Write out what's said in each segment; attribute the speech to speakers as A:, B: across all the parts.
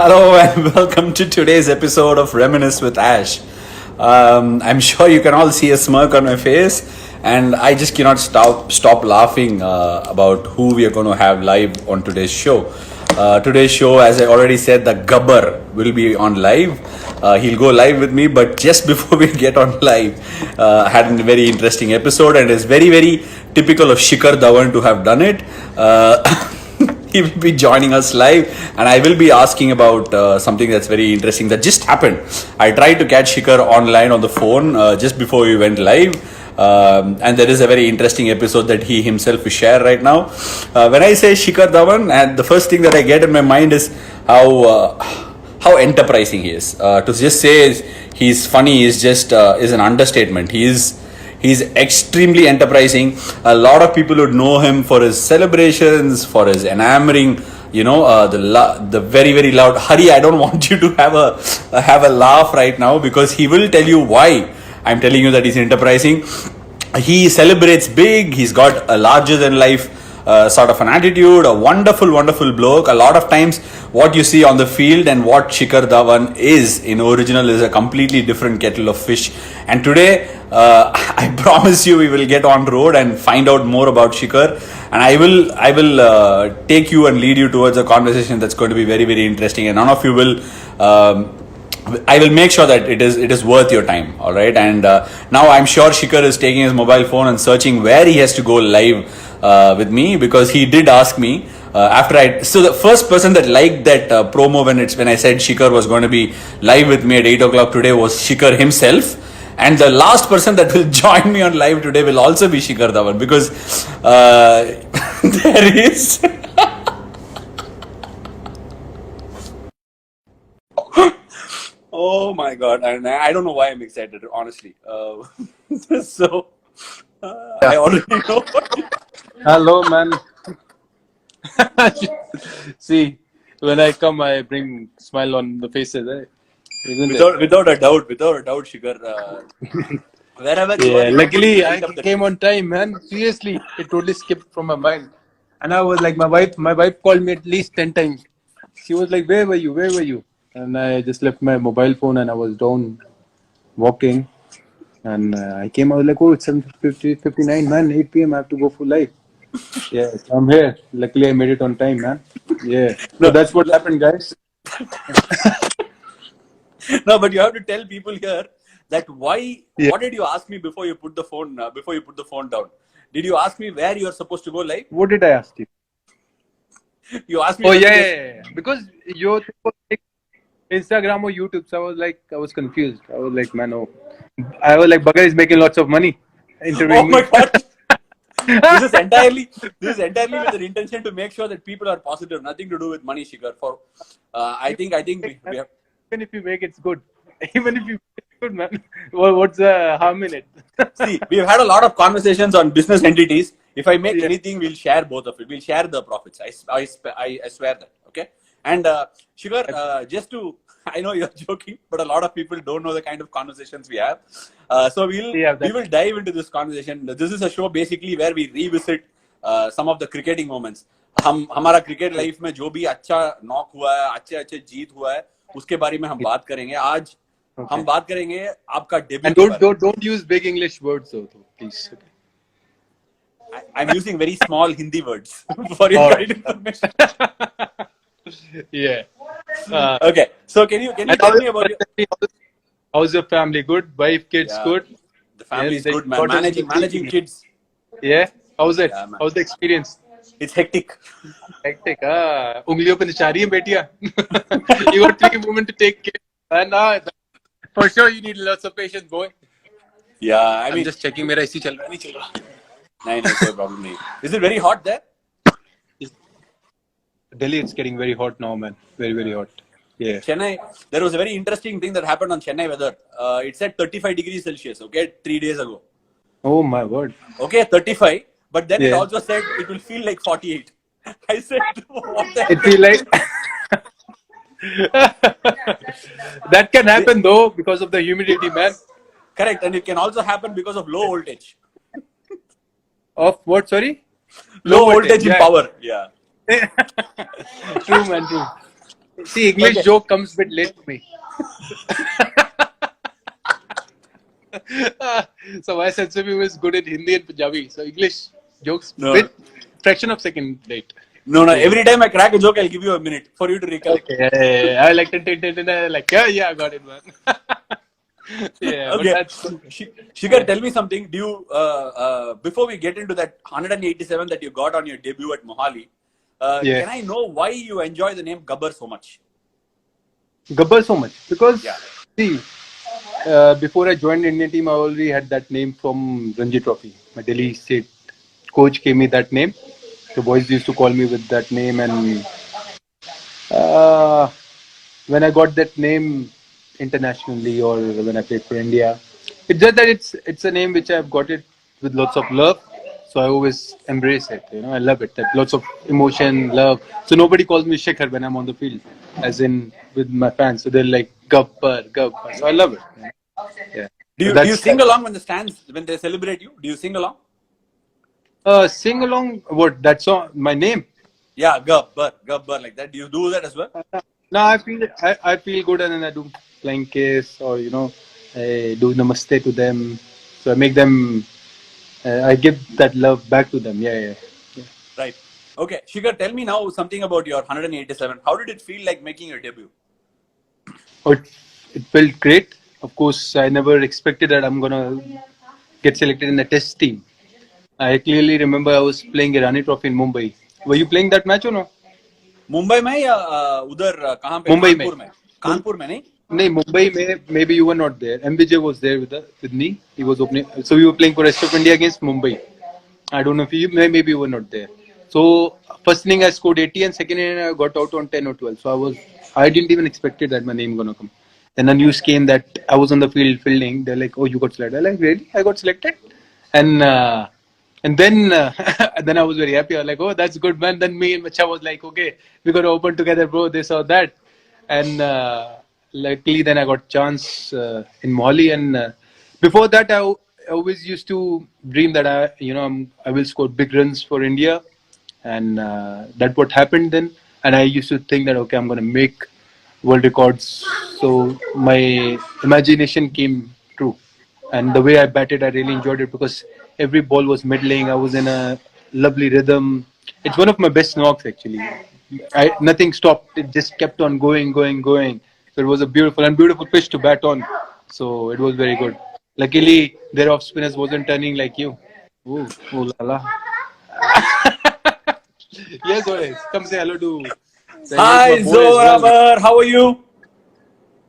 A: Hello and welcome to today's episode of Reminisce with Ash. I'm sure you can all see a smirk on my face, and I just cannot stop laughing about who we are going to have live on today's show. Today's show, as I already said, the Gabbar will be on live. He'll go live with me, but just before we get on live, had a very interesting episode, and it's very typical of Shikhar Dhawan to have done it. He will be joining us live, and I will be asking about something that's very interesting that just happened. I tried to catch Shikhar online on the phone just before we went live. And there is a very interesting episode that he himself will share right now. When I say Shikhar Dhawan, and the first thing that I get in my mind is how enterprising he is. To just say he's funny is an understatement. He's extremely enterprising. A lot of people would know him for his celebrations, for his enamoring, the very loud Hari. I don't want you to have a laugh right now, because he will tell you why I'm telling you that he's enterprising. He celebrates big. He's got a larger than life sort of an attitude. A wonderful bloke. A lot of times, what you see on the field and what Shikhar Dhawan is in original is a completely different kettle of fish. And today, I promise you, we will get on road and find out more about Shikhar. And I will take you and lead you towards a conversation that's going to be very interesting. And none of you will. I will make sure that it is worth your time, all right? And now I'm sure Shikhar is taking his mobile phone and searching where he has to go live with me, because he did ask me so the first person that liked that promo when I said Shikhar was going to be live with me at 8 o'clock today was Shikhar himself. And the last person that will join me on live today will also be Shikhar Dhawan, because there is... Oh my God. And I don't know why I'm excited, honestly. So, I already know.
B: Hello, man. See, when I come, I bring smile on the faces.
A: Without a doubt, Shikhar. Wherever you are,
B: luckily I came on time, man. Seriously, it totally skipped from my mind. And I was like, my wife called me at least 10 times. She was like, where were you? And I just left my mobile phone and I was down walking. And I came out like, oh, it's 7:59, man. 8 p.m. I have to go for live. Yeah, I'm here. Luckily, I made it on time, man. Yeah. So that's what happened, guys.
A: No, but you have to tell people here that why. Yeah. What did you ask me before you put the phone down? Did you ask me where you are supposed to go live?
B: What did I ask you?
A: You asked me.
B: Oh yeah. Because your Instagram or YouTube, so I was confused. I was like, man, oh. I was like, Bhagat is making lots of money.
A: Oh my God. This is entirely with the intention to make sure that people are positive. Nothing to do with money, Shikhar. I think we have.
B: Even if you make it's good. Even if you make it's good, man. What's the harm in it?
A: See, we've had a lot of conversations on business entities. If I make anything, we'll share both of it. We'll share the profits. I swear that. Okay. And Shikhar, I know you're joking, but a lot of people don't know the kind of conversations we have. So we will dive into this conversation. This is a show basically where we revisit some of the cricketing moments. हमारा cricket life में जो भी अच्छा knock हुआ है, अच्छे जीत हुआ है, उसके बारे में हम बात करेंगे. आज हम बात करेंगे आपका debut.
B: And don't use big English words, though, please.
A: I'm using very small Hindi words for your information.
B: Yeah.
A: Okay. So can you tell me about
B: how's your family? Good? Wife, kids, good?
A: The family is good, man. Managing kids.
B: Yeah. How's it?
A: Yeah,
B: how's the experience?
A: It's hectic.
B: Hectic. Ungliyon pe nichari hai betiya. You got 3 women to take care. And for sure you need lots of patience, boy.
A: Yeah, I'm
B: just checking. Mera AC chal raha nahi chal raha.
A: No problem nahi. Is it very hot there?
B: Delhi, it's getting very hot now, man. Very hot. Yeah.
A: Chennai, there was a very interesting thing that happened on Chennai weather. It said 35 degrees Celsius, okay, 3 days ago.
B: Oh, my word.
A: Okay, 35. But then it also said it will feel like 48. I said, what the heck?
B: It feel like... That can happen, though, because of the humidity, man.
A: Correct. And it can also happen because of low voltage.
B: Of what, sorry?
A: Low voltage in power. Yeah.
B: True, man, true. See, English
A: Okay.
B: joke comes a bit late to me. So my sense of humor is good in Hindi and Punjabi. So English jokes
A: No,
B: bit fraction of second late.
A: no, no.
B: So,
A: Every time I crack a joke, I'll give you a minute for you to recollect.
B: okay, yeah. I like like yeah, I got it, man. Yeah, but
A: Okay.
B: that's good.
A: Shikhar, tell me something. Do you, before we get into that 187 that you got on your debut at Mohali,
B: Yeah,
A: can I know why you enjoy the name Gabbar so much?
B: Gabbar so much because
A: Yeah.
B: see, before I joined the Indian team, I already had that name from Ranji Trophy. My Delhi State coach gave me that name. The boys used to call me with that name, and uh, when I got that name internationally or when I played for India, it's just that it's a name which I've got it with lots of love. So I always embrace it. You know, I love it. That lots of emotion, love. So nobody calls me Shekhar when I'm on the field, as in with my fans. So they're like Gabbar, Gabbar. So I love it. Yeah. So
A: Do you
B: that's
A: sing
B: that.
A: along when they celebrate you? Do you sing along?
B: Sing along. What that song? My name.
A: Yeah, Gabbar like that. Do you do that as well?
B: No, I feel good, and then I do flying kiss or I do namaste to them. So I make them. I give that love back to them. Yeah, yeah. Yeah.
A: Right. Okay, Shikhar, tell me now something about your 187. How did it feel like making your debut?
B: Oh, it felt great. Of course, I never expected that I'm gonna get selected in the test team. I clearly remember I was playing Irani Trophy in Mumbai. Were you playing that match or no?
A: Mumbai में या उधर कहाँ पे
B: Mumbai में.
A: कानपुर में कानपुर में नहीं
B: No, Mumbai में maybe you were not there. MBJ was there with me. He was opening. So we were playing for rest of India against Mumbai. I don't know if maybe you were not there. So first inning I scored 80 and second inning I got out on 10 or 12. So I didn't even expected that my name gonna come. Then a news came that I was on the field fielding. They're like, "Oh, you got selected." I'm like, "Really? I got selected?" And uh, and then then I was very happy. I was like, "Oh, that's good, man." Then me and Macha was like, "Okay, we got to open together, bro. This or that." And luckily, then I got chance in Mohali. And before that, I always used to dream that I will score big runs for India, and that's what happened then. And I used to think that okay, I'm gonna make world records. So my imagination came true, and the way I batted, I really enjoyed it because every ball was middling. I was in a lovely rhythm. It's one of my best knocks actually. Nothing stopped. It just kept on going, going, going. So it was a beautiful pitch to bat on. So it was very good. Luckily, their off spinners wasn't turning like you. Ooh, ooh la la. Yes, boys. Come say hello to. Say hello to my
A: Hi
B: boy as well.
A: Zorabar, how are you?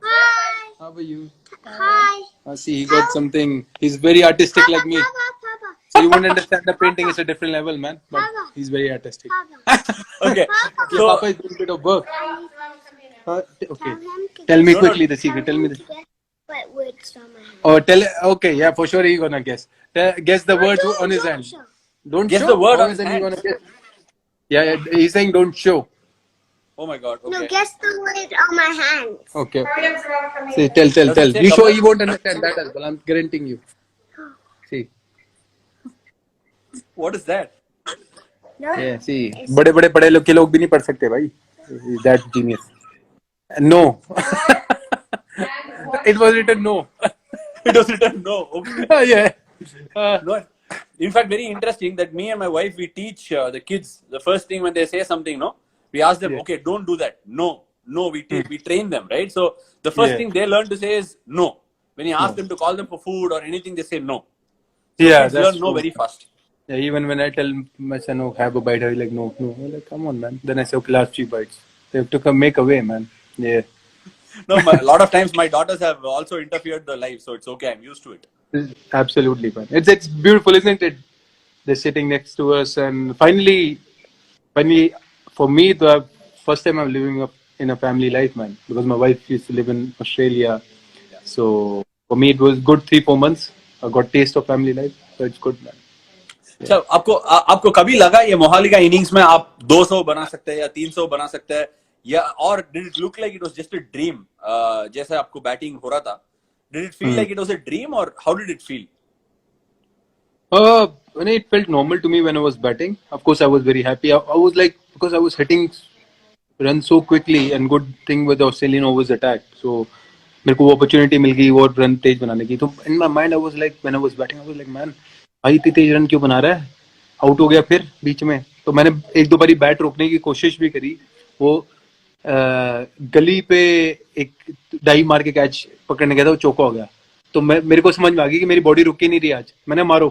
C: Hi.
B: How are you?
C: Hi.
B: See, he got something. He's very artistic like me.
C: Papa.
B: So you won't understand the painting is a different level, man. But he's very artistic.
C: Papa.
A: Okay,
B: Your
A: so
B: Papa is doing a bit of work. Okay.
C: Tell him to
B: Tell me
A: No, no.
B: quickly the secret. Tell me the.
C: What words on my hand.
B: Oh, tell. Okay, yeah, for sure he's gonna guess. Guess the word on his hand.
C: Show.
B: Don't
A: Guess
B: show.
A: the word
B: How
A: on
B: is
A: his
B: he
A: hand.
B: gonna guess? Yeah, he's saying don't show.
A: Oh my God.
C: No,
A: Okay.
C: guess the word on my hand.
B: Okay. See, tell.
A: Does it say
B: You sure
A: Gabbar?
B: he won't understand that as well? I'm guaranteeing you. See.
A: What is that?
C: No.
B: Yeah, see. बड़े बड़े पढ़े लोग के लोग भी नहीं पढ़ सकते भाई. He's that genius. No. It was written no.
A: It was written no. Okay.
B: Yeah.
A: No. In fact, very interesting that me and my wife we teach the kids the first thing when they say something. No, we ask them,
B: Yeah.
A: okay, don't do that. No, no. We train them, right? So the first
B: Yeah.
A: thing they learn to say is no. When you ask
B: No.
A: them to call them for food or anything, they say no. So
B: Yeah,
A: kids
B: that's
A: learn no
B: true.
A: very fast.
B: Yeah, even when I tell my son, "Oh, have a bite," he's like, "No, no." I'm like, "Come on, man." Then I say, "Okay, last 3 bites." They have to come make a way, man. Yeah.
A: No, a lot of times my daughters have also interfered the life, so it's okay. I'm used to it.
B: Absolutely, man. It's beautiful, isn't it? They're sitting next to us, and finally, for me, the first time I'm living up in a family life, man. Because my wife used to live in Australia, so for me it was good 3-4 months. I got taste of family life, so it's good, man.
A: अच्छा आपको कभी लगा ये मोहाली का innings में आप 200 बना सकते हैं या 300 बना सकते हैं या और did it look like it was just a dream जैसे आपको बैटिंग हो रहा था did it feel like it was a dream और how did it feel
B: When it felt normal to me when I was batting, of course I was very happy. I was like because I was hitting run so quickly, and good thing with the Australian overs attack. So मेरे को वो opportunity मिल गई और run तेज बनाने की. तो in my mind I was like, when I was batting, I was like, man, भाई इतनी तेज run क्यों बना रहा है? Out हो गया फिर बीच में. तो मैंने एक दो बारी बैट रोकने की कोशिश भी करी. वो गली पे एक डाई मार के कैच पकड़ने गया था, वो चौका हो गया. तो मेरे को समझ में आ गई कि मेरी बॉडी रुक ही नहीं रही आज. मैंने मारो,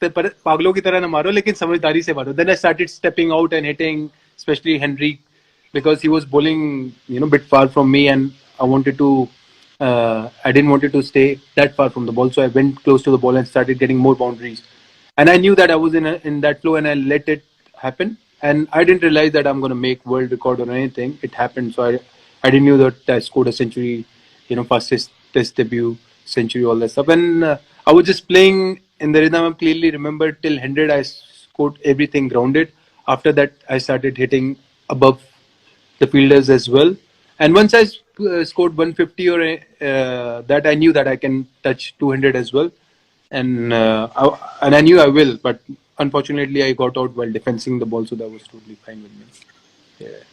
B: पर पागलों की तरह ना मारो, लेकिन समझदारी से मारो. Then I started stepping out and hitting, especially Henry, because he was bowling, bit far from me, and I didn't want it to stay that far from the ball, so I went close to the ball and started getting more boundaries. And I knew that I was in that flow, and I let it happen. And I didn't realize that I'm going to make world record or anything. It happened, so I didn't know that I scored a century, fastest test debut century, all that stuff. And I was just playing in the rhythm. I clearly remember till 100 I scored everything grounded. After that I started hitting above the fielders as well. And once I scored 150 or that, I knew that I can touch 200 as well. And I knew I will, but unfortunately I got out while defending the ball, so that was totally fine with me. Yeah.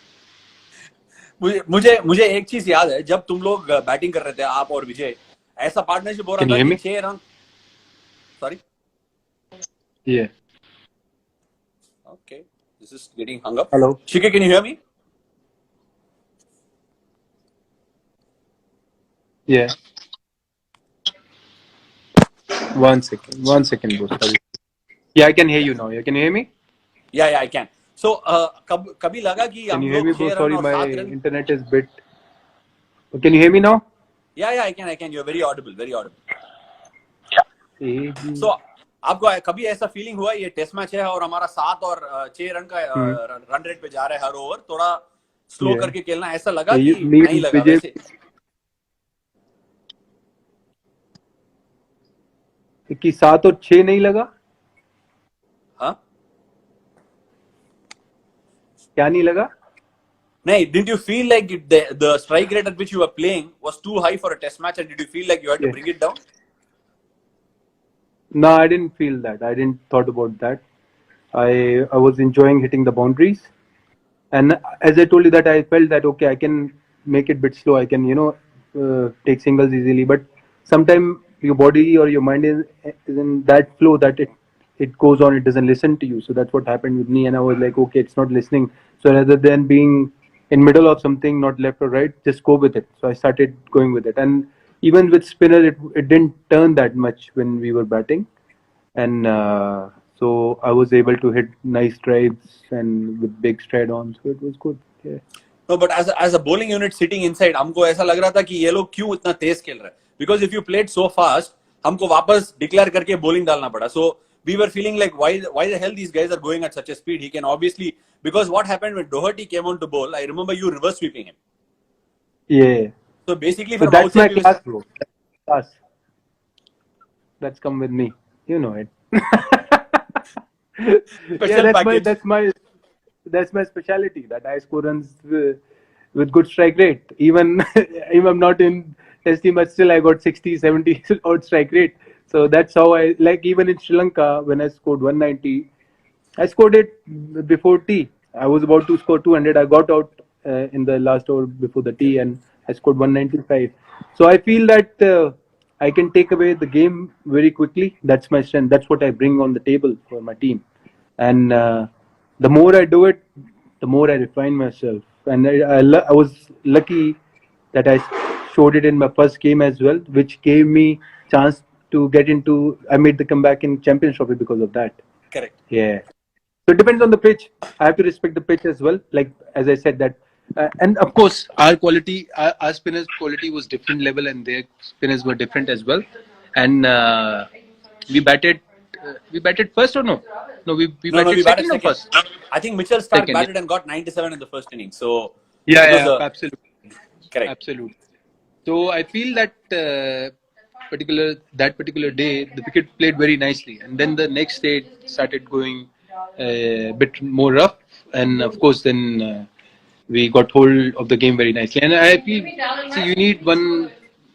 A: मुझे एक चीज याद है, जब तुम लोग batting कर रहे थे, आप और विजय, ऐसा पार्टनरशिप हो रहा था कि 6 run. Sorry?
B: Yeah.
A: Okay. This is getting hung up.
B: Hello.
A: Shike, can you hear me?
B: Yeah. One second, bro. Sorry. Yeah, I can hear you now. Yeah, can you hear me?
A: Yeah, I can. So, कभी लगा कि
B: Can
A: हम
B: you hear me,
A: लोग
B: bro?
A: 6 run
B: Sorry,
A: और
B: my
A: 7 run.
B: internet is bit. Can you hear me now?
A: Yeah, I can. You're very audible.
B: Yeah.
A: So, आपको कभी ऐसा feeling हुआ ये टेस्ट मैच है और हमारा 7 और 6 रन का रन रेट पे जा रहा है हर ओवर, थोड़ा स्लो करके खेलना, ऐसा लगा कि नहीं लगा वैसे?
B: कि 7 और 6 नहीं लगा?
A: हाँ,
B: क्या नहीं लगा?
A: नहीं, didn't you feel like the strike rate at which you were playing was too high for a test match, and did you feel like you had to bring it down?
B: No, I didn't feel that. I didn't thought about that. I was enjoying hitting the boundaries, and as I told you that I felt that okay, I can make it a bit slow. I can take singles easily, but sometimes your body or your mind is in that flow that it goes on. It doesn't listen to you. So that's what happened with me, and I was like, okay, it's not listening. So rather than being in middle of something, not left or right, just go with it. So I started going with it, and even with spinner, it didn't turn that much when we were batting, and so I was able to hit nice drives and with big stride on, so it was good. Yeah.
A: No, but as a bowling unit sitting inside, हमको ऐसा लग रहा था कि ये लोग क्यों इतना तेज खेल रहे हैं? Because if you played so fast, हमको वापस declare करके bowling डालना पड़ा. So we were feeling like why the hell these guys are going at such a speed? He can obviously, because what happened when Doherty came on to bowl, I remember you reverse sweeping him.
B: Yeah.
A: So basically,
B: so
A: from
B: that's my
A: outside,
B: class, bro. Class. That's come with me. You know it.
A: Special package.
B: That's my specialty. That I score runs with good strike rate. Even if I'm not in test team, but still I got 60, 70 odd strike rate. So that's how I like. Even in Sri Lanka, when I scored 190, I scored it before tea. I was about to score 200. I got out in the last over before the tea, and I scored 195. So I feel that I can take away the game very quickly. That's my strength. That's what I bring on the table for my team. And the more I do it, the more I refine myself. And I was lucky that I showed it in my first game as well, which gave me chance to get into. I made the comeback in Champions Trophy because of that.
A: Correct.
B: Yeah. So it depends on the pitch. I have to respect the pitch as well. Like as I said that, and of course our quality, our spinners' quality was different level, and their spinners were different as well. And we batted first or no? No, we batted second or first.
A: I think Mitchell Starc batted and got 97 in the first inning. So
B: absolutely
A: correct.
B: Absolutely. So I feel that particular day the wicket played very nicely, and then the next day it started going a bit more rough, and of course then we got hold of the game very nicely. And I feel you need one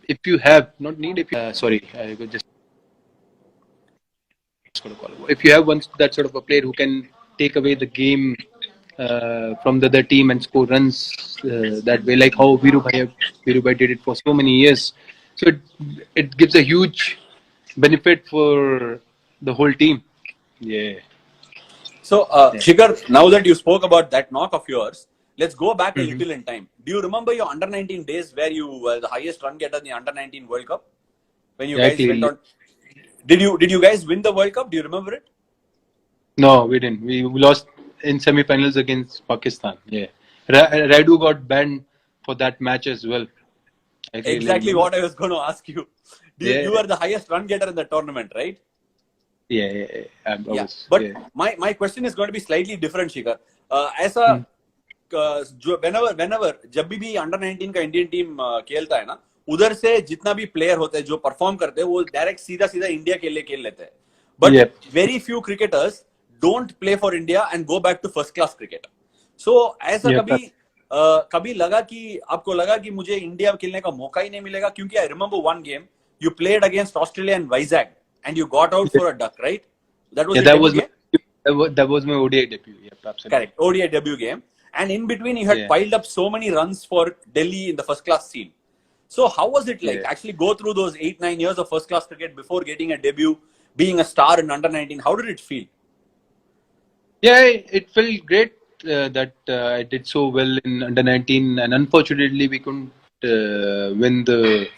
B: if you have not need if you, sorry I could just if you have one that sort of a player who can take away the game from the other team and score runs that way, like how Viru Bhai did it for so many years. So it gives a huge benefit for the whole team. Yeah.
A: So, Shikhar, now that you spoke about that knock of yours, let's go back a
B: Mhm.
A: little in time. Do you remember your under 19 days where you were the highest run getter in the under 19 World Cup? When you
B: Yeah,
A: guys went
B: clearly.
A: on, did you guys win the World Cup? Do you remember it?
B: No, we didn't. We lost in semi-finals against Pakistan. Yeah, Raidu got banned for that match as well. I clearly
A: Exactly
B: remember.
A: what I was going to ask you. You
B: Yeah,
A: were the highest run getter in the tournament, right?
B: yeah. I
A: Yeah,
B: was.
A: but
B: Yeah.
A: my question is going to be slightly different, Shikhar. ऐसा
B: Hmm.
A: जो whenever जब भी under 19 का Indian team खेलता है ना, उधर से जितना भी प्लेयर होते हैं जो परफॉर्म करते हैं वो डायरेक्ट सीधा सीधा इंडिया के लिए खेल लेते हैं. But
B: Yep.
A: Very few cricketers don't play for India and go back to first class cricket. So ऐसा
B: Yep.
A: कभी लगा कि आपको लगा कि मुझे इंडिया खेलने का मौका ही नहीं मिलेगा, क्योंकि I remember one game you played against Australia and Vizag and you got out
B: Yeah,
A: for a duck, right? That was
B: yeah,
A: your debut game?
B: that was my ODI debut. Yep, absolutely.
A: Correct. ODI debut game. And in between, you had
B: Yeah,
A: piled up so many runs for Delhi in the first class scene. So, how was it like
B: yeah.
A: actually go through those 8-9 years of first class cricket before getting a debut, being a star in under 19? How did it feel?
B: Yeah, it felt great that I did so well in under 19, and unfortunately we couldn't win the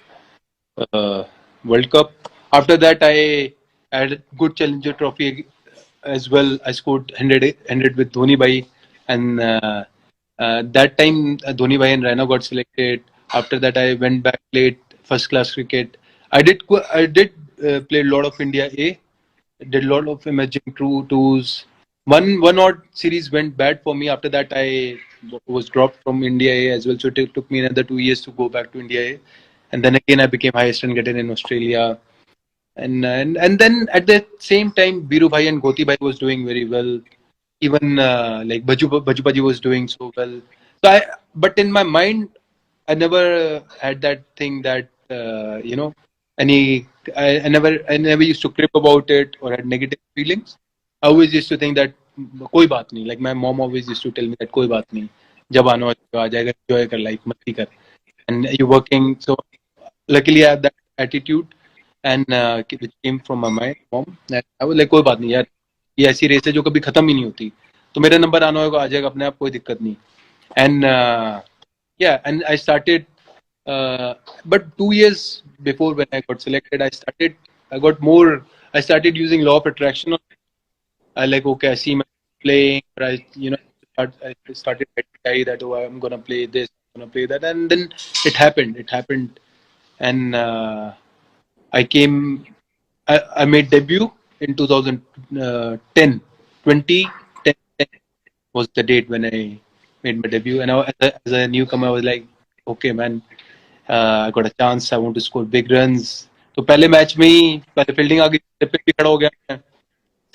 B: World Cup. After that, I had a good Challenger Trophy as well. I scored 100 with Dhoni Bhai, and that time Dhoni Bhai and Raina got selected. After that, I went back, played first class cricket. I did play a lot of India A. Did a lot of emerging tours. One odd series went bad for me. After that, I was dropped from India A as well. So it took me another 2 years to go back to India A, and then again I became highest run getter in Australia. And then at the same time, Biru Bhai and Goti Bhai was doing very well. Even like Baju Bhaji was doing so well. But in my mind, I never had that thing that any. I never used to crib about it or had negative feelings. I always used to think that कोई बात नहीं. Like my mom always used to tell me that कोई बात नहीं. जब आना हो तो आ जाएगा, enjoy कर life, मस्ती कर. And you working, so luckily I have that attitude, and which came from my mom. And I was like कोई बात नहीं यार, ये ऐसी रेस है जो कभी खत्म ही नहीं होती, तो मेरा नंबर आना होगा, आ जाएगा अपने आप, कोई दिक्कत नहीं. And yeah, and I started but 2 years before when I got selected, I started using law of attraction. I like, okay, I see my playing, but I started getting that, oh, I'm gonna play this, I'm gonna play that, and then it happened, and I made debut in 2010. 2010 was the date when I made my debut, and as a newcomer, I was like, okay, man, I got a chance. I want to score big runs. तो पहले match में ही पहले fielding आ गई, पे भी खड़ा हो गया मैं,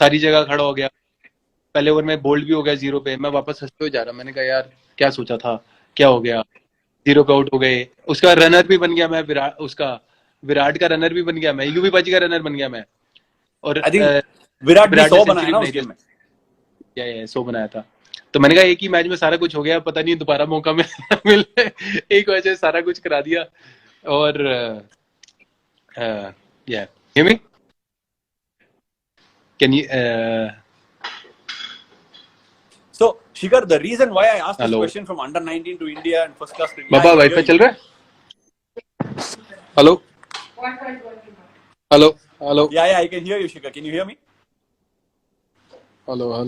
B: सारी जगह खड़ा हो गया. पहले ओवर में बोल्ड भी हो गया 0 पे. मैं वापस हंसते हुए जा रहा, मैंने कहा यार क्या सोचा था, क्या हो गया, 0 पे आउट हो गए. उसका रनर भी बन गया मैं, विराट का रनर भी बन गया मैं, यूवी बाजी का रनर बन गया मैं. और
A: I think विराट ने
B: विराट
A: 100
B: ने
A: बनाया
B: सेंचुरी
A: ना
B: बनाई
A: उस
B: थी,
A: गेम में.
B: या 100 बनाया था. तो मैंने कहा एक ही मैच में सारा कुछ हो गया, पता नहीं दोबारा मौका मिले. एक वजह से सारा कुछ करा दिया. और yeah, hear me? Can you
A: So, Shikhar, the reason why I asked this
B: Hello.
A: question from under 19 to India and first class cricket.
B: Baba wifi चल रहा है? Hello hello hello
A: Yeah, I can hear you, Shikhar. Can you hear me?
B: Hello वो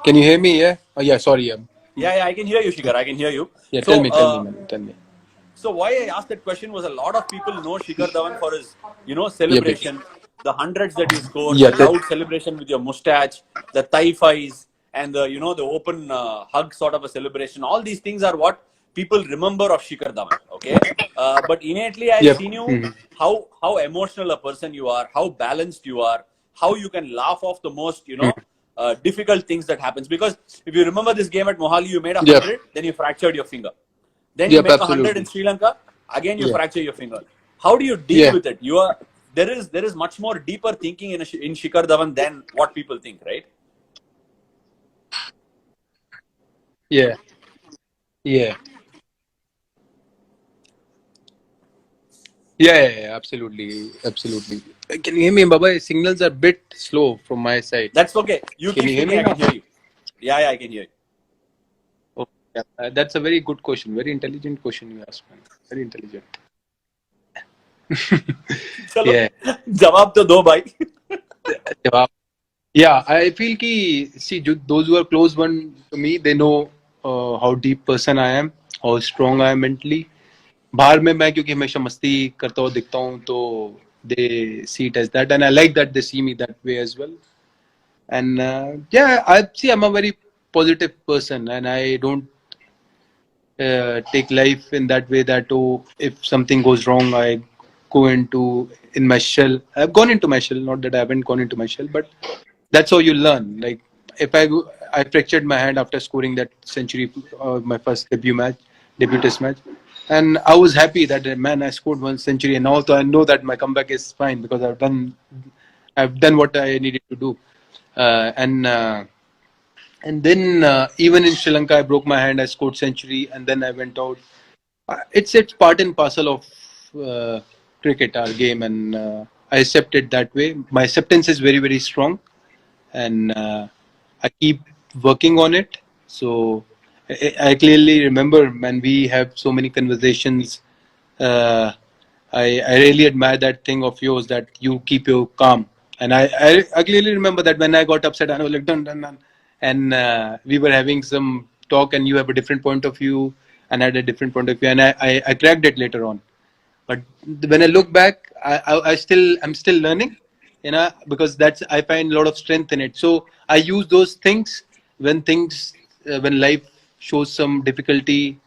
B: can you hear me? Yeah. Oh yeah, sorry.
A: Yeah, I can hear you, Shikhar. I can hear you.
B: Yeah,
A: So,
B: tell me, man, tell me.
A: So why I asked that question was a lot of people know Shikhar Dhawan for his, celebration, the hundreds that he scored,
B: Yeah,
A: the loud celebration with your mustache, the thigh fights, and the the open hug sort of a celebration. All these things are what people remember of Shikhar Dhawan. Okay, but innately I've
B: Yep.
A: seen you how emotional a person you are, how balanced you are, how you can laugh off the most difficult things that happens. Because if you remember this game at Mohali, you made 100,
B: Yep.
A: then you fractured your finger. Then you
B: Yep,
A: make 100
B: absolutely.
A: in Sri Lanka, again you
B: Yeah.
A: fracture your finger. How do you deal
B: Yeah.
A: with it? there is much more deeper thinking in Shikhar Dhawan than what people think, right?
B: Yeah, yeah, yeah, absolutely, absolutely. Can you hear me, Baba? Signals are a bit slow from my side.
A: That's okay. You
B: Can
A: keep
B: you hear
A: speaking,
B: me
A: I
B: now?
A: can hear you. Yeah, I can hear you.
B: Oh, yeah. That's a very good question. Very intelligent question you asked, man. Very intelligent.
A: चलो
B: Yeah.
A: जवाब तो दो भाई.
B: जवाब. Yeah, I feel ki see those who are close one to me, they know how deep person I am, how strong I am mentally. बाहर में मैं क्योंकि हमेशा मस्ती करता हूँ दिखता हूँ तो they see it as that and I like that they see me that way as well. And yeah, I'm a very positive person and I don't take life in that way that oh if something goes wrong I go into in my shell. I've gone into my shell, not that I haven't gone into my shell, but that's how you learn. Like if I fractured my hand after scoring that century, my first debut test match, and I was happy that man I scored one century, and also I know that my comeback is fine because I've done what I needed to do, and then even in Sri Lanka I broke my hand, I scored century, and then I went out. It's part and parcel of cricket, our game, and I accept it that way. My acceptance is very very strong and I keep working on it. So I clearly remember when we have so many conversations. Uh, I really admire that thing of yours that you keep your calm. And I clearly remember that when I got upset, I was like, dun, dun, dun. And we were having some talk, and you have a different point of view, and I had a different point of view, and I cracked it later on. But when I look back, I'm still learning, because that's I find a lot of strength in it. So I use those things when life shows some difficulty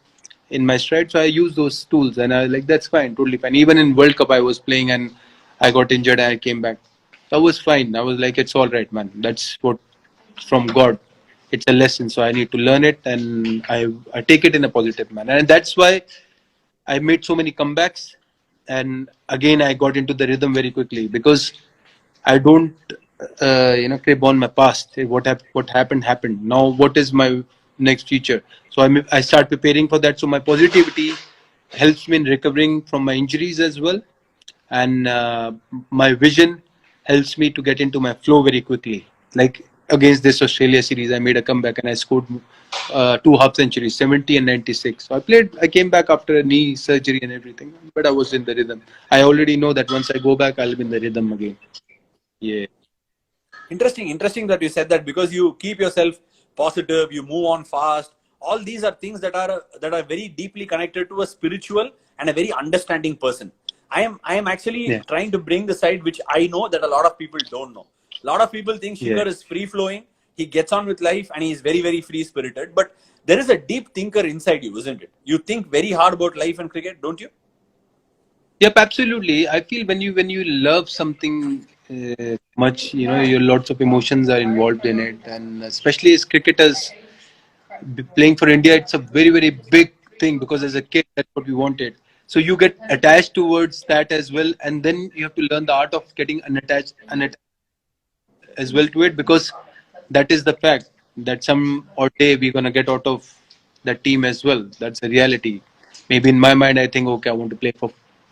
B: in my stride. So I use those tools, and I like that's fine, totally fine. Even in World Cup, I was playing and I got injured and I came back. That was fine. I was like, it's all right, man. That's what from God. It's a lesson, so I need to learn it, and I take it in a positive manner, and that's why I made so many comebacks, and again I got into the rhythm very quickly because I don't, crib on my past. What happened happened. Now what is my next future? So I start preparing for that. So my positivity helps me in recovering from my injuries as well, and my vision helps me to get into my flow very quickly. Like against this Australia series, I made a comeback and I scored two half centuries, 70 and 96. So I came back after a knee surgery and everything, but I was in the rhythm. I already know that once I go back, I'll be in the rhythm again. Yeah.
A: Interesting that you said that, because you keep yourself positive, you move on fast. All these are things that are very deeply connected to a spiritual and a very understanding person. I am actually
B: Yeah.
A: trying to bring the side which I know that a lot of people don't know. A lot of people think Shikhar
B: Yeah.
A: is free flowing, he gets on with life, and he's very very free spirited. But there is a deep thinker inside you, isn't it? You think very hard about life and cricket, don't you?
B: Yep, absolutely. I feel when you love something much, your lots of emotions are involved in it, and especially as cricketers playing for India, it's a very very big thing because as a kid, that's what we wanted. So you get attached towards that as well, and then you have to learn the art of getting unattached as well to it because that is the fact that some or day we're gonna get out of that team as well. That's a reality. Maybe in my mind, I think, okay, I want to play for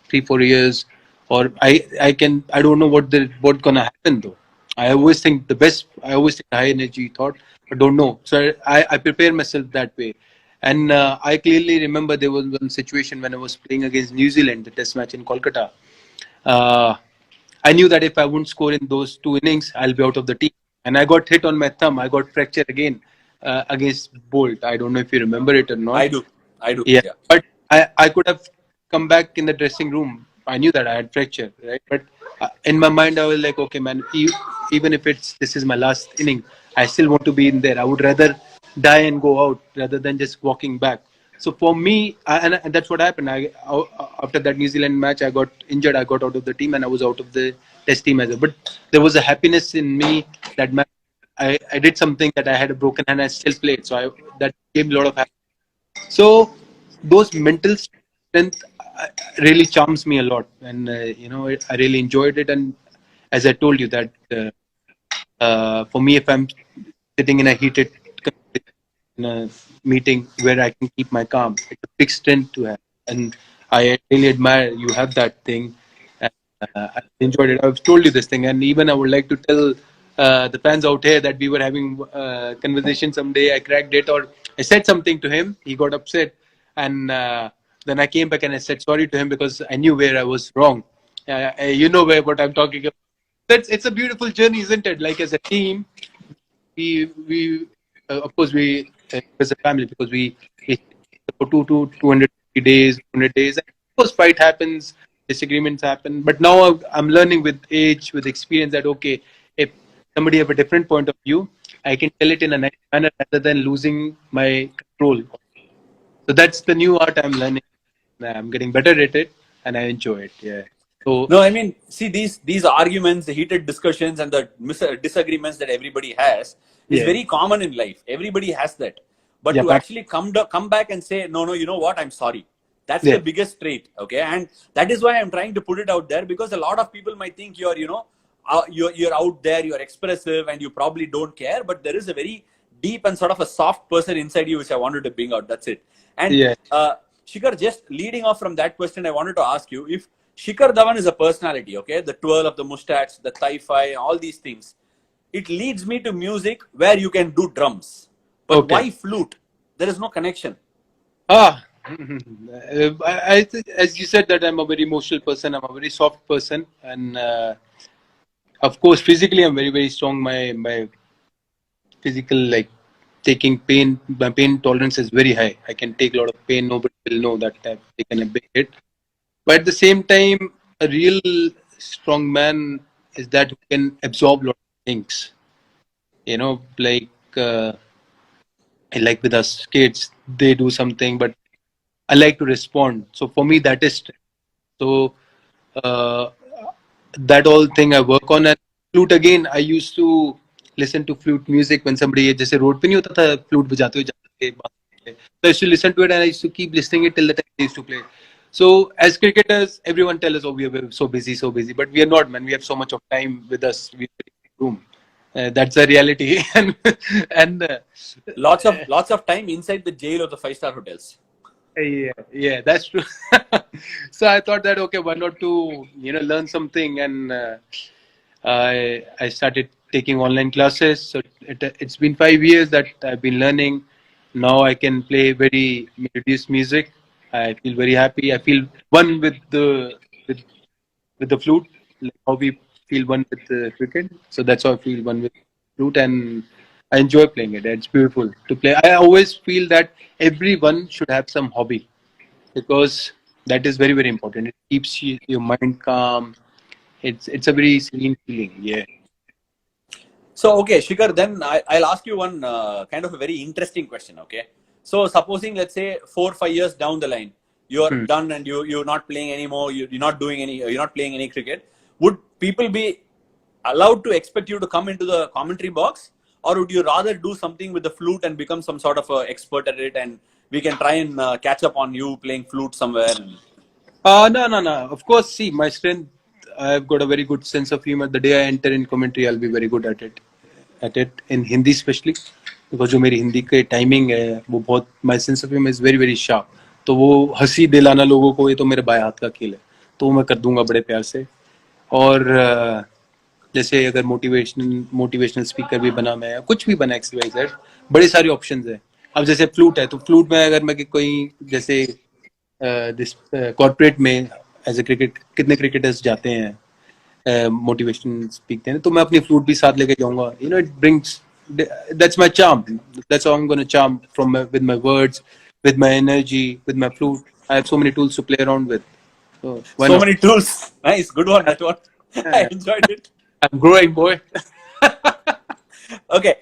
B: 3 4 years, or I don't know what's gonna happen though. I always think the best. I always think high energy thought, but don't know. So I prepare myself that way. And I clearly remember there was one situation when I was playing against New Zealand, the Test match in Kolkata. Uh, I knew that if I wouldn't score in those two innings, I'll be out of the team. And I got hit on my thumb. I got fractured again against Bolt. I don't know if you remember it or not.
A: I do,
B: Yeah,
A: yeah.
B: but I could have come back in the dressing room. I knew that I had fracture, right? But in my mind, I was like, okay, man, even if this is my last inning, I still want to be in there. I would rather die and go out rather than just walking back. So for me, and that's what happened. After that New Zealand match, I got injured. I got out of the team, and I was out of the test team as well. But there was a happiness in me that I did something that I had a broken hand. I still played, so that gave me a lot of happiness. So those mental strength really charms me a lot, and I really enjoyed it. And as I told you that for me, if I'm sitting in a heated in a meeting where I can keep my calm, it's a big strength to have, and I really admire you have that thing. And, I enjoyed it. I've told you this thing, and even I would like to tell the fans out here that we were having conversation someday. I cracked it, or I said something to him. He got upset, and then I came back and I said sorry to him because I knew where I was wrong. You know what I'm talking about. It's a beautiful journey, isn't it? Like as a team, we of course we as a family because we for 250 days, 200 days. And of course, fight happens, disagreements happen. But now I'm learning with age, with experience that okay, if somebody have a different point of view, I can tell it in a nice manner rather than losing my control. So that's the new art I'm learning. I'm getting better at it, and I enjoy it. Yeah. So
A: No, I mean, see these arguments, the heated discussions, and the disagreements that everybody has is
B: yeah,
A: very common in life. Everybody has that, but
B: yeah,
A: to actually come back and say, no, you know what, I'm sorry. That's
B: yeah,
A: the biggest trait, okay? And that is why I'm trying to put it out there because a lot of people might think you're out there, you're expressive, and you probably don't care. But there is a very deep and sort of a soft person inside you, which I wanted to bring out. That's it. And
B: yeah.
A: Shikhar, just leading off from that question, I wanted to ask you if Shikhar Dhawan is a personality, okay? The twirl of the mustache, the thigh-fi, all these things. It leads me to music where you can do drums. But
B: Okay.
A: why flute? There is no connection.
B: Ah, as you said that I'm a very emotional person. I'm a very soft person, and of course, physically I'm very very strong. My physical like taking pain, my pain tolerance is very high. I can take a lot of pain. Nobody will know that I've taken a big hit. But at the same time, a real strong man is that who can absorb a lot of things. Like like with us kids, they do something, but I like to respond. So for me, that is strength. So uh, that all thing I work on. And flute again, I used to listen to flute music when somebody जैसे road पे नहीं होता था flute बजाते हुए जाते थे बात करते थे. So I used to listen to it and I used to keep listening it till the time they used to play. So as cricketers, everyone tell us, oh, we are so busy, but we are not, man. We have so much of time with us. We have a room. That's a reality, and
A: Lots of time inside the jail of the five-star hotels.
B: yeah, that's true. So I thought that okay, why not to learn something, and I started taking online classes. So it's been 5 years that I've been learning. Now I can play very melodious music. I feel very happy. I feel one with with the flute, like how we feel one with the cricket. So that's how I feel one with flute, and I enjoy playing it. It's beautiful to play. I always feel that everyone should have some hobby because that is very very important. It keeps your mind calm. It's a very serene feeling. Yeah.
A: So, okay, Shikhar, then I'll ask you one kind of a very interesting question, okay? So, supposing, let's say, 4 or 5 years down the line, you're
B: Hmm.
A: done and you're not playing anymore, you're not doing you're not playing any cricket. Would people be allowed to expect you to come into the commentary box? Or would you rather do something with the flute and become some sort of a expert at it and we can try and catch up on you playing flute somewhere?
B: No, no, no. Of course, see, my strength, I've got a very good sense of humor. The day I enter in commentary, I'll be very good at it. In Hindi especially. Because जो मेरी हिंदी के timing है वो बहुत my sense of humor is very very sharp. तो वो हंसी दिलाना लोगों को ये तो मेरे बाएं हाथ का खेल है. तो वो मैं कर दूंगा बड़े प्यार से. और जैसे अगर मोटिवेशनल स्पीकर भी बना मैं कुछ भी बना XYZ बड़े सारे ऑप्शंस हैं. अब जैसे फ्लूट है तो फ्लूट में अगर मैं कोई जैसे दिस कॉर्पोरेट में एज ए क्रिकेट कितने क्रिकेटर्स जाते हैं मोटिवेशन स्पीक हैं तो मैं अपनी फ्लूट भी साथ लेके जाऊंगा it brings that's my charm. That's how I'm going to charm with my words, with my energy, with my flute. I have so many tools to play around with. So why
A: So
B: not?
A: many tools. Nice, good one. That one. I enjoyed it.
B: I'm growing, boy.
A: Okay.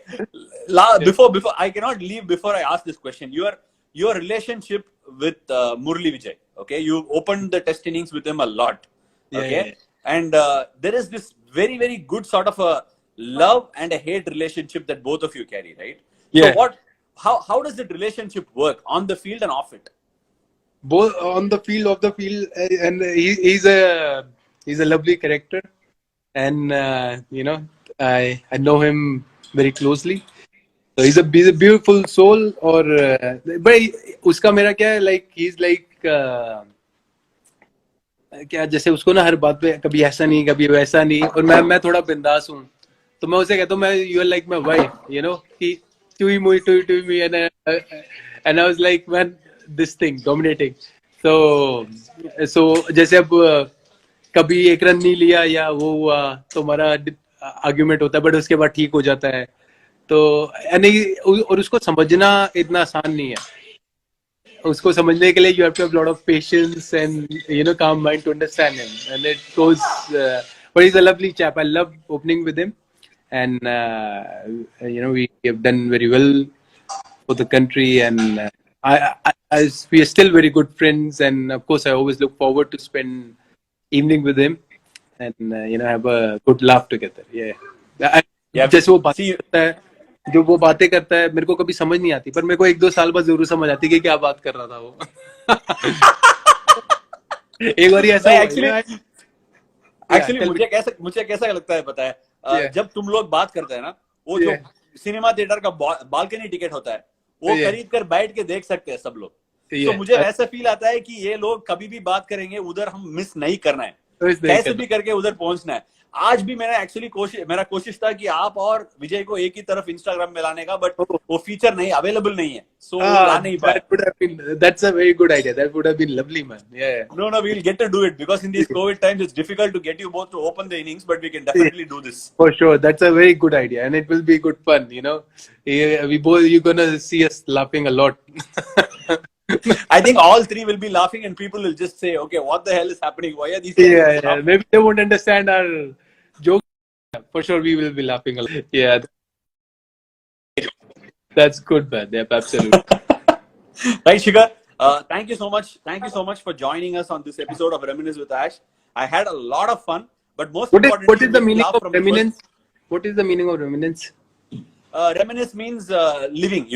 A: Before I cannot leave before I ask this question. Your relationship with Murli Vijay. Okay, you opened the test innings with him a lot. Okay,
B: Yeah.
A: and there is this very very good sort of a love and a hate relationship that both of you carry, right?
B: Yeah.
A: So how does that relationship work on the field and off it?
B: both on the field, off the field, and he's a lovely character, and I know him very closely. So he's a beautiful soul. और भाई उसका मेरा क्या है, like he's like क्या, जैसे उसको ना हर बात पे कभी ऐसा नहीं कभी वैसा नहीं, और मैं थोड़ा बिंदास हूँ, तो मैं उसे कहता हूँ मैं you are like my wife, you know, कि to me and I was like man this thing dominating. So जैसे अब कभी एक रन नहीं लिया या वो हुआ तो हमारा आर्ग्यूमेंट होता है, बट उसके बाद ठीक हो जाता है. तो यानी और उसको समझना इतना आसान नहीं है. उसको समझने के लिए you have to have a lot of patience and calm mind to understand him, and it goes but he's a lovely chap. I love opening with him, and we have done very well for the country, and we are still very good friends, and of course I always look forward to spend evening with him and have a good laugh together. जैसे वो बातें करता है, जो वो बातें करता है मेरे को कभी समझ नहीं आती, पर मेरे को 1-2 साल बाद जरूर समझ आती कि क्या बात कर रहा था वो. एक बार ऐसा
A: एक्चुअली मुझे कैसा लगता है पता है, जब तुम लोग बात करते हैं ना, वो जो सिनेमा थिएटर का बालकनी टिकट होता है वो खरीद कर बैठ के देख सकते हैं सब लोग. तो मुझे ऐसा फील आता है कि ये लोग कभी भी बात करेंगे उधर हम मिस नहीं करना है, कैसे भी करके उधर पहुंचना है. आज भी मैंने एक्चुअली मेरा कोशिश था कि आप और विजय को एक ही तरफ इंस्टाग्राम में लाने का, बट वो फीचर नहीं अवेलेबल नहीं है, सो ला नहीं पाया.
B: That's a very good idea. That would have been lovely, man. Yeah.
A: No, we'll get to do it because in these COVID times it's difficult to get you both to open the innings, but we can definitely do this.
B: For sure, that's a very good idea, and it will be good fun. You're gonna see us laughing a lot.
A: I think all three will be laughing, and people will just say, "Okay, what the hell is happening? Why are these?"
B: Yeah. Maybe they won't understand our joke. For sure, we will be laughing a lot. Yeah, that's good, man. Yeah, absolutely.
A: Right, Shikhar. Thank you so much. Thank you so much for joining us on this episode of Reminisce with Ash. I had a lot of fun, but most importantly,
B: what is the meaning of reminiscence? What is the meaning of reminiscence?
A: Reminisce means living.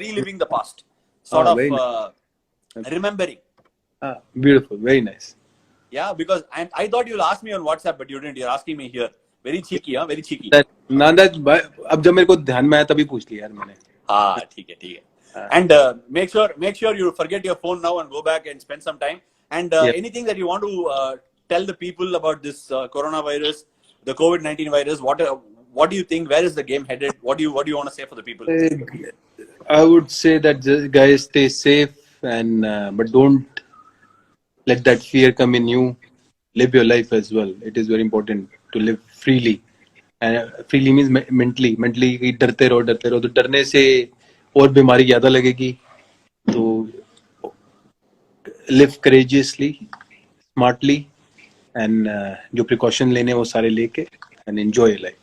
A: Reliving the past. Sort of remembering.
B: Beautiful, very nice.
A: Yeah, because I thought you'll ask me on WhatsApp, but you didn't. You're asking me here. Very cheeky, huh? Very cheeky.
B: अब जब मेरे को ध्यान में आया तभी पूछ लिया यार मैंने.
A: हाँ, ठीक है. And make sure you forget your phone now and go back and spend some time. And anything that you want to tell the people about this coronavirus, the COVID-19 virus, what do you think? Where is the game headed? What do you want to say for the people?
B: I would say that guys stay safe, and but don't let that fear come in you. Live your life as well. It is very important to live freely. And freely means mentally. Mentally डरते रहो तो डरने से और बीमारी ज्यादा लगेगी. तो live courageously, smartly, and जो precaution लेने वो सारे लेके, and enjoy your life.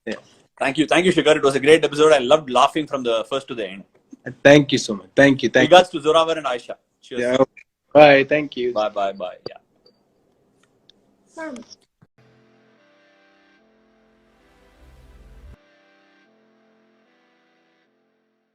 B: Yeah.
A: Thank you, Shikhar. It was a great episode. I loved laughing from the first to the end.
B: Thank you so much. Thank you.
A: Regards to Zoravar and Aisha. Cheers.
B: Yeah. Bye. Thank you.
A: Bye. Yeah.
C: Mom.